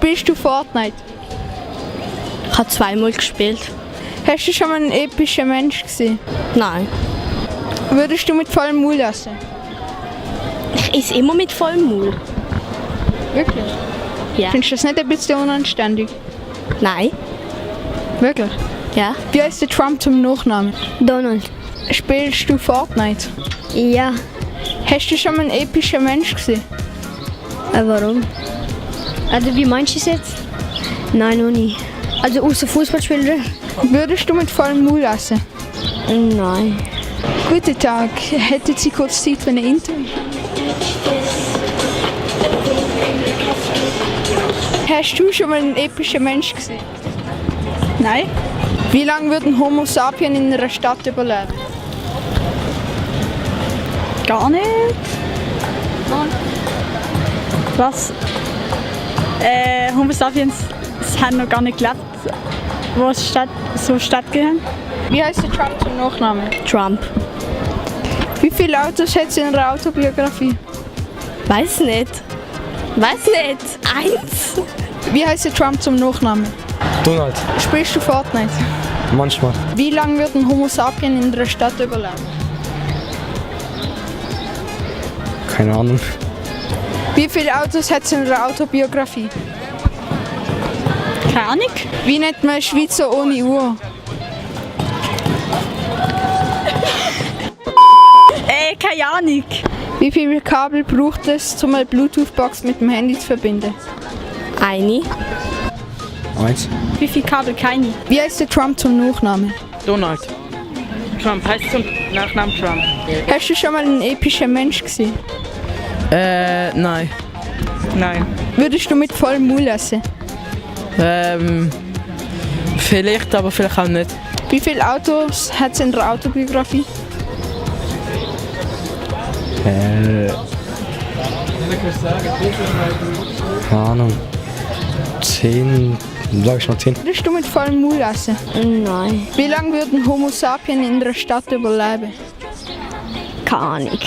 Spielst du Fortnite? Ich habe zweimal gespielt. Hast du schon mal einen epischen Mensch gesehen? Nein. Würdest du mit vollem Mund essen? Ich esse immer mit vollem Maul. Wirklich? Ja. Findest du das nicht ein bisschen unanständig? Nein. Wirklich? Ja. Wie heißt der Trump zum Nachnamen? Donald. Spielst du Fortnite? Ja. Hast du schon mal einen epischen Mensch gesehen? Warum? Also wie meinst du es jetzt? Nein, noch nie. Also außer Fußballspieler? Würdest du mit vollem Mund essen? Nein. Guten Tag, hätten Sie kurz Zeit für ein Interview? Hast du schon mal einen epischen Mensch gesehen? Nein. Wie lange wird ein Homo sapien in einer Stadt überleben? Gar nicht. Was? Homo sapiens haben noch gar nicht gelebt, wo es so stattgehört. Wie heißt der Trump zum Nachnamen? Trump. Wie viele Autos hat sie in ihrer Autobiografie? Weiß nicht. Weiß nicht. 1. Wie heißt der Trump zum Nachnamen? Donald. Spielst du Fortnite? Manchmal. Wie lange wird ein Homo sapien in einer Stadt überleben? Keine Ahnung. Wie viele Autos hat sie in ihrer Autobiografie? Keine Ahnung. Wie nennt man einen Schweizer ohne Uhr? Keine Ahnung. Wie viele Kabel braucht es, um eine Bluetooth-Box mit dem Handy zu verbinden? Eine. 1. Wie viele Kabel? Keine. Wie heißt der Trump zum Nachnamen? Donald. Trump heißt zum Nachnamen Trump. Hast du schon mal einen epischen Mensch gesehen? Nein. Nein. Würdest du mit vollem Mund essen? Vielleicht, aber vielleicht auch nicht. Wie viele Autos hat sie in der Autobiografie? Keine Ahnung. 10. Sag ich mal 10. Würdest du mit vollem Mund essen? Nein. Wie lange wird ein Homo sapien in einer Stadt überleben? Keine Ahnung.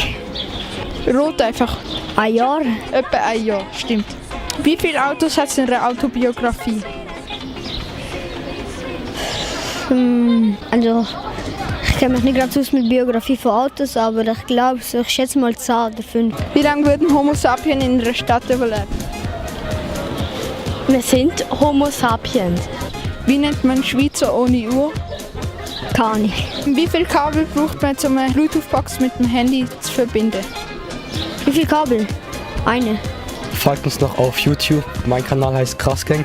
Rot einfach. Ein Jahr? Etwa ein Jahr, stimmt. Wie viele Autos hat sie in der Autobiografie? Also, ich kenne mich nicht gerade so aus mit Biografie von Autos, aber ich glaube, ich schätze mal 10 oder 5. Wie lange wird ein Homo sapien in einer Stadt überleben? Wir sind Homo sapiens. Wie nennt man einen Schweizer ohne Uhr? Keine Ahnung. Wie viele Kabel braucht man, um eine Bluetooth-Box mit dem Handy zu verbinden? Wie viele Kabel? Eine. Folgt uns noch auf YouTube. Mein Kanal heißt Krassgang.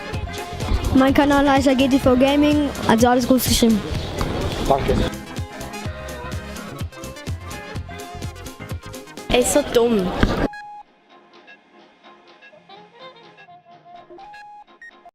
Mein Kanal heißt GTV Gaming, also alles groß geschrieben. Danke. Er ist so dumm.